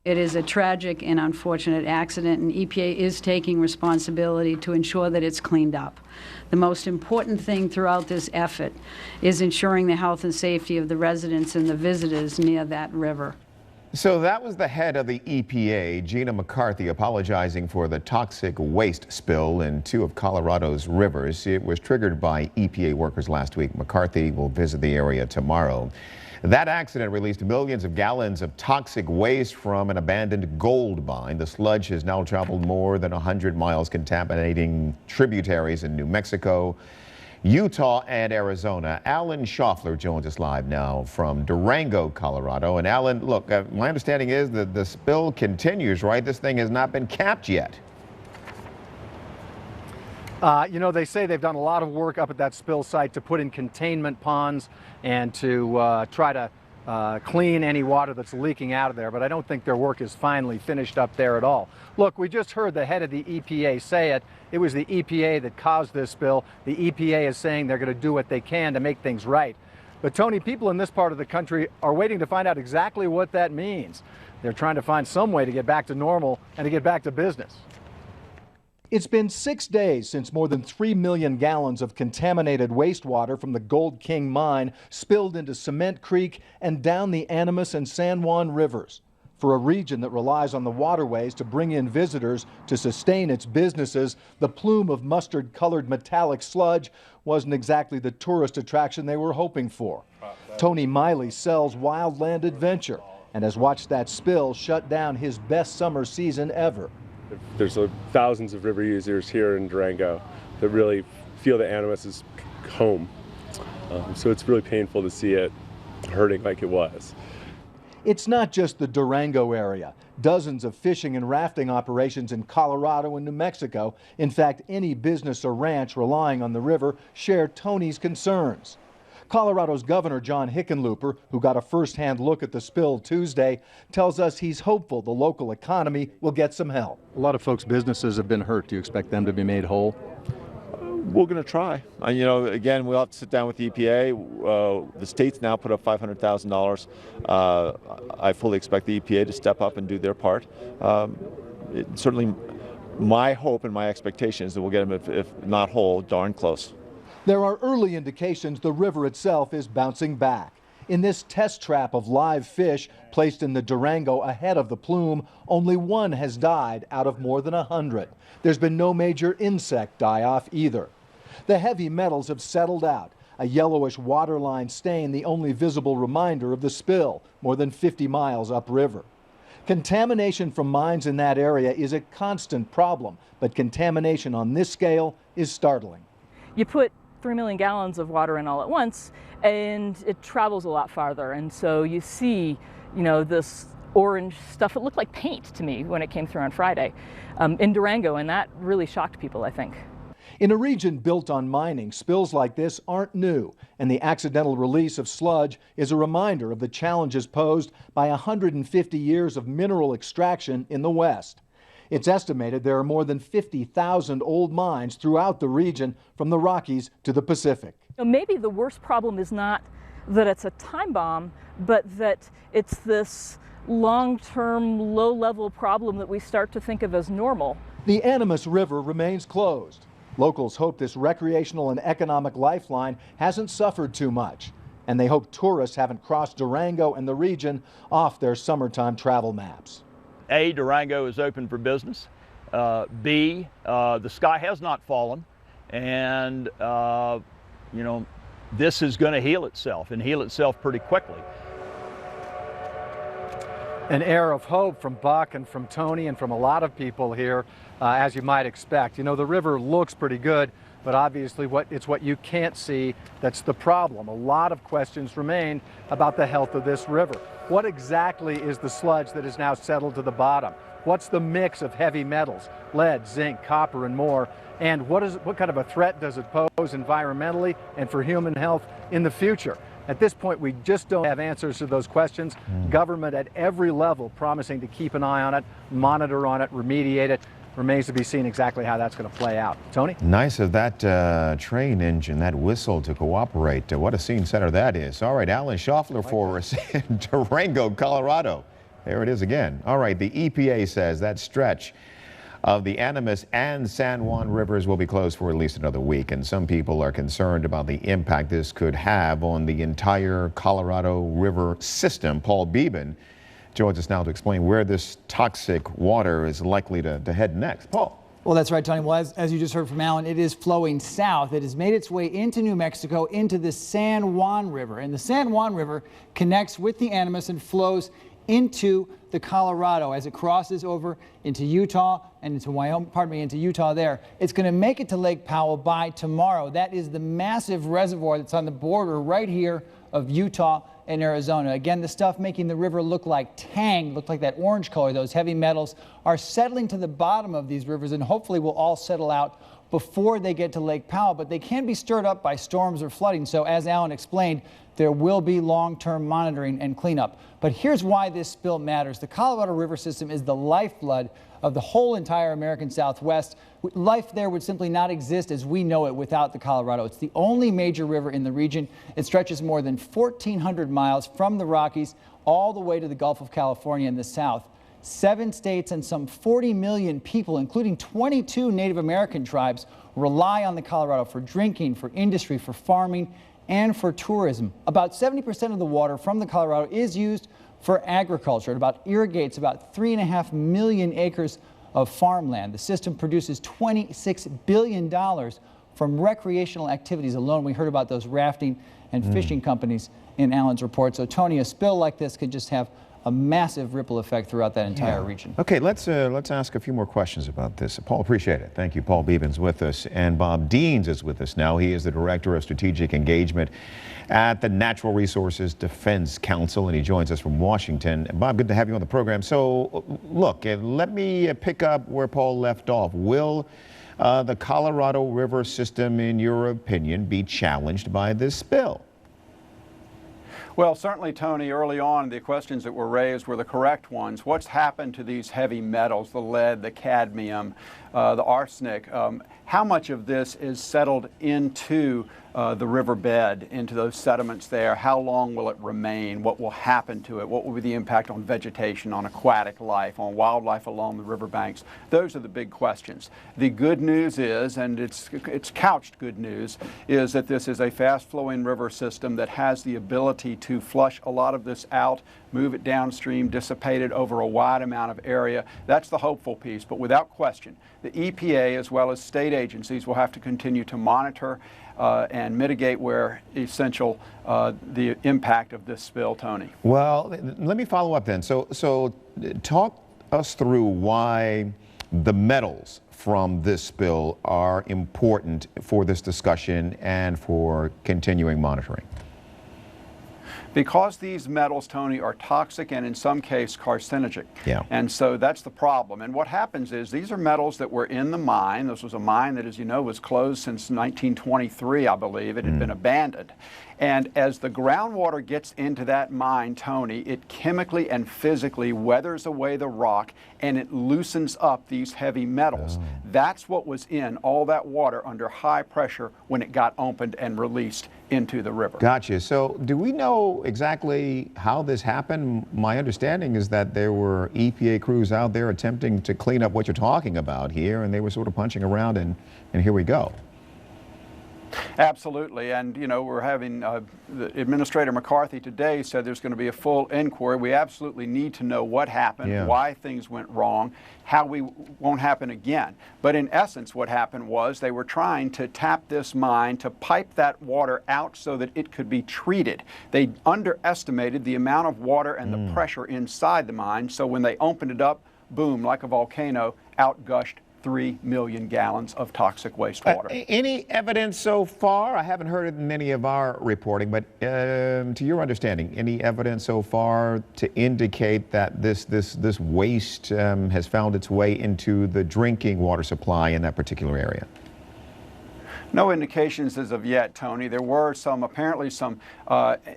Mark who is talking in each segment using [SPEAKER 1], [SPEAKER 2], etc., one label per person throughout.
[SPEAKER 1] It is a tragic and unfortunate accident, and EPA is taking responsibility to ensure that it's cleaned up. The most important thing throughout this effort is ensuring the health and safety of the residents and the visitors near that river.
[SPEAKER 2] So that was the head of the EPA, Gina McCarthy, apologizing for the toxic waste spill in two of Colorado's rivers. It was triggered by EPA workers last week. McCarthy will visit the area tomorrow. That accident released millions of gallons of toxic waste from an abandoned gold mine. The sludge has now traveled more than 100 miles, contaminating tributaries in New Mexico, Utah, and Arizona. Alan Schaffler joins us live now from Durango, Colorado. And Alan, look, my understanding is that the spill continues, right? This thing has not been capped yet.
[SPEAKER 3] You know, they say they've done a lot of work up at that spill site to put in containment ponds and to try to clean any water that's leaking out of there, but I don't think their work is finally finished up there at all. Look, we just heard the head of the EPA say it. It was the EPA that caused this spill. The EPA is saying they're going to do what they can to make things right. But Tony, people in this part of the country are waiting to find out exactly what that means. They're trying to find some way to get back to normal and to get back to business. It's been 6 days since more than 3 million gallons of contaminated wastewater from the Gold King mine spilled into Cement Creek and down the Animas and San Juan rivers. For a region that relies on the waterways to bring in visitors to sustain its businesses, the plume of mustard-colored metallic sludge wasn't exactly the tourist attraction they were hoping for. Tony Miley sells Wildland Adventure and has watched that spill shut down his best summer season ever.
[SPEAKER 4] There's thousands of river users here in Durango that really feel the Animas is home. So it's really painful to see it hurting like it was.
[SPEAKER 3] It's not just the Durango area. Dozens of fishing and rafting operations in Colorado and New Mexico, in fact, any business or ranch relying on the river, share Tony's concerns. Colorado's Governor John Hickenlooper, who got a first-hand look at the spill Tuesday, tells us he's hopeful the local economy will get some help. A lot of folks' businesses have been hurt. Do you expect them to be made whole?
[SPEAKER 5] We're going to try. You know, again, we'll have to sit down with the EPA. The state's now put up $500,000. I fully expect the EPA to step up and do their part. Certainly, my hope and my expectation is that we'll get them, if not whole, darn close.
[SPEAKER 3] There are early indications the river itself is bouncing back. In this test trap of live fish placed in the Durango ahead of the plume, only one has died out of more than 100. There's been no major insect die-off either. The heavy metals have settled out, a yellowish waterline stain the only visible reminder of the spill, more than 50 miles upriver. Contamination from mines in that area is a constant problem, but contamination on this scale is startling.
[SPEAKER 6] You put 3 million gallons of water in all at once, and it travels a lot farther. And so you see, you know, this orange stuff. It looked like paint to me when it came through on Friday in Durango, and that really shocked people, I think.
[SPEAKER 3] In a region built on mining, spills like this aren't new, and the accidental release of sludge is a reminder of the challenges posed by 150 years of mineral extraction in the West. It's estimated there are more than 50,000 old mines throughout the region, from the Rockies to the Pacific.
[SPEAKER 6] Maybe the worst problem is not that it's a time bomb, but that it's this long-term, low-level problem that we start to think of as normal.
[SPEAKER 3] The Animas River remains closed. Locals hope this recreational and economic lifeline hasn't suffered too much, and they hope tourists haven't crossed Durango and the region off their summertime travel maps.
[SPEAKER 7] A, Durango is open for business. B, the sky has not fallen, and you know, this is going to heal itself, and heal itself pretty quickly.
[SPEAKER 3] An air of hope from Buck and from Tony and from a lot of people here, as you might expect. You know, the river looks pretty good, but obviously it's what you can't see that's the problem. A lot of questions remain about the health of this river. What exactly is the sludge that has now settled to the bottom? What's the mix of heavy metals, lead, zinc, copper, and more? And what kind of a threat does it pose environmentally and for human health in the future? At this point, we just don't have answers to those questions. Government at every level promising to keep an eye on it, monitor on it, remediate it. Remains to be seen exactly how that's going to play out. Tony?
[SPEAKER 2] Nice of that train engine, that whistle to cooperate. What a scene setter that is. All right, Alan Schaffler for us in Durango, Colorado. there it is again. All right, the EPA says that stretch of the Animas and San Juan rivers will be closed for at least another week, and some people are concerned about the impact this could have on the entire Colorado River system. Paul Beeben joins us now to explain where this toxic water is likely to head next. Paul.
[SPEAKER 8] Well, that's right, Tony. Well, as you just heard from Alan, it is flowing south. It has made its way into New Mexico, into the San Juan River. And the San Juan River connects with the Animas and flows into the Colorado as it crosses over into Utah and into Wyoming, into Utah there. It's going to make it to Lake Powell by tomorrow. That is the massive reservoir that's on the border right here of Utah and Arizona. Again, the stuff making the river look like tang, look like that orange color. Those heavy metals are settling to the bottom of these rivers and hopefully will all settle out before they get to Lake Powell, but they can be stirred up by storms or flooding. So as Alan explained, there will be long-term monitoring and cleanup. But here's why this spill matters. The Colorado River system is the lifeblood of the whole entire American Southwest. Life there would simply not exist as we know it without the Colorado. It's the only major river in the region. It stretches more than 1,400 miles from the Rockies all the way to the Gulf of California in the south. 7 states and some 40 million people, including 22 Native American tribes, rely on the Colorado for drinking, for industry, for farming, and for tourism. About 70% of the water from the Colorado is used for agriculture. It irrigates about 3.5 million acres of farmland. The system produces $26 billion from recreational activities alone. We heard about those rafting and fishing companies in Alan's report. So, Tony, a spill like this could just have a massive ripple effect throughout that entire region.
[SPEAKER 2] Okay, let's ask a few more questions about this. Paul, appreciate it. Thank you. Paul Beeben's with us, and Bob Deans is with us now. He is the Director of Strategic Engagement at the Natural Resources Defense Council, and he joins us from Washington. Bob, good to have you on the program. So, look, let me pick up where Paul left off. Will the Colorado River system, in your opinion, be challenged by this spill?
[SPEAKER 9] Well, certainly, Tony, early on, the questions that were raised were the correct ones. What's happened to these heavy metals, the lead, the cadmium, the arsenic? How much of this is settled into the riverbed, into those sediments there? How long will it remain? What will happen to it? What will be the impact on vegetation, on aquatic life, on wildlife along the riverbanks? Those are the big questions. The good news is, and it's couched good news, is that this is a fast-flowing river system that has the ability to flush a lot of this out, move it downstream, dissipate it over a wide amount of area. That's the hopeful piece, but without question, the EPA as well as state agencies will have to continue to monitor and mitigate where essential the impact of this spill, Tony.
[SPEAKER 2] Well, let me follow up then. So talk us through why the metals from this spill are important for this discussion and for continuing monitoring.
[SPEAKER 9] Because these metals, Tony, are toxic and in some case carcinogenic.
[SPEAKER 2] Yeah.
[SPEAKER 9] And so that's the problem. And what happens is these are metals that were in the mine. This was a mine that, as you know, was closed since 1923, I believe. It had been abandoned. And as the groundwater gets into that mine, Tony, it chemically and physically weathers away the rock and it loosens up these heavy metals. That's what was in all that water under high pressure when it got opened and released into the river.
[SPEAKER 2] Gotcha. So do we know exactly how this happened? My understanding is that there were EPA crews out there attempting to clean up what you're talking about here, and they were sort of punching around, and here we go.
[SPEAKER 9] Absolutely, and you know, we're having Administrator McCarthy today said there's going to be a full inquiry. We absolutely need to know what happened, why things went wrong, how we won't happen again. But in essence, what happened was they were trying to tap this mine to pipe that water out so that it could be treated. They underestimated the amount of water and the pressure inside the mine, so when they opened it up, boom, like a volcano, out gushed 3 million gallons of toxic wastewater.
[SPEAKER 2] Any evidence so far? I haven't heard it in any of our reporting, but to your understanding, any evidence so far to indicate that this waste has found its way into the drinking water supply in that particular area?
[SPEAKER 9] No indications as of yet, Tony. There were apparently some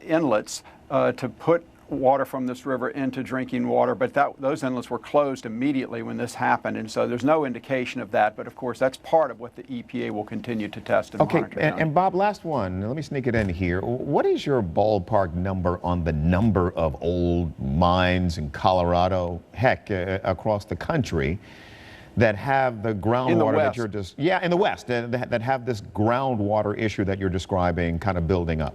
[SPEAKER 9] inlets to put water from this river into drinking water, but those inlets were closed immediately when this happened, and so there's no indication of that. But of course, that's part of what the EPA will continue to test and monitor.
[SPEAKER 2] And Bob, last one. Let me sneak it in here. What is your ballpark number on the number of old mines in Colorado, heck, across the country, that have the groundwater that you're just in the West that have this groundwater issue that you're describing kind of building up?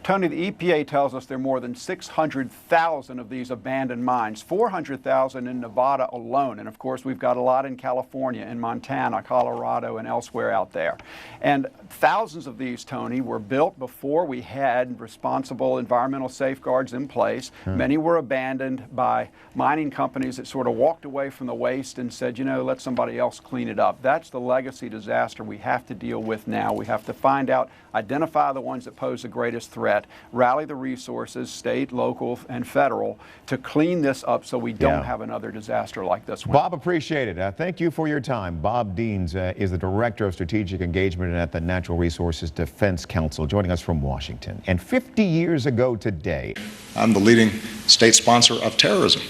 [SPEAKER 9] Tony, the EPA tells us there are more than 600,000 of these abandoned mines, 400,000 in Nevada alone. And of course, we've got a lot in California, in Montana, Colorado, and elsewhere out there. And thousands of these, Tony, were built before we had responsible environmental safeguards in place. Many were abandoned by mining companies that sort of walked away from the waste and said, you know, let somebody else clean it up. That's the legacy disaster we have to deal with now. We have to find out, identify the ones that pose the greatest threat, rally the resources, state, local, and federal, to clean this up so we don't have another disaster like this one.
[SPEAKER 2] Bob, appreciate it. Thank you for your time. Bob Deans is the Director of Strategic Engagement at the Natural Resources Defense Council, joining us from Washington. And 50 years ago today,
[SPEAKER 10] I'm the leading state sponsor of terrorism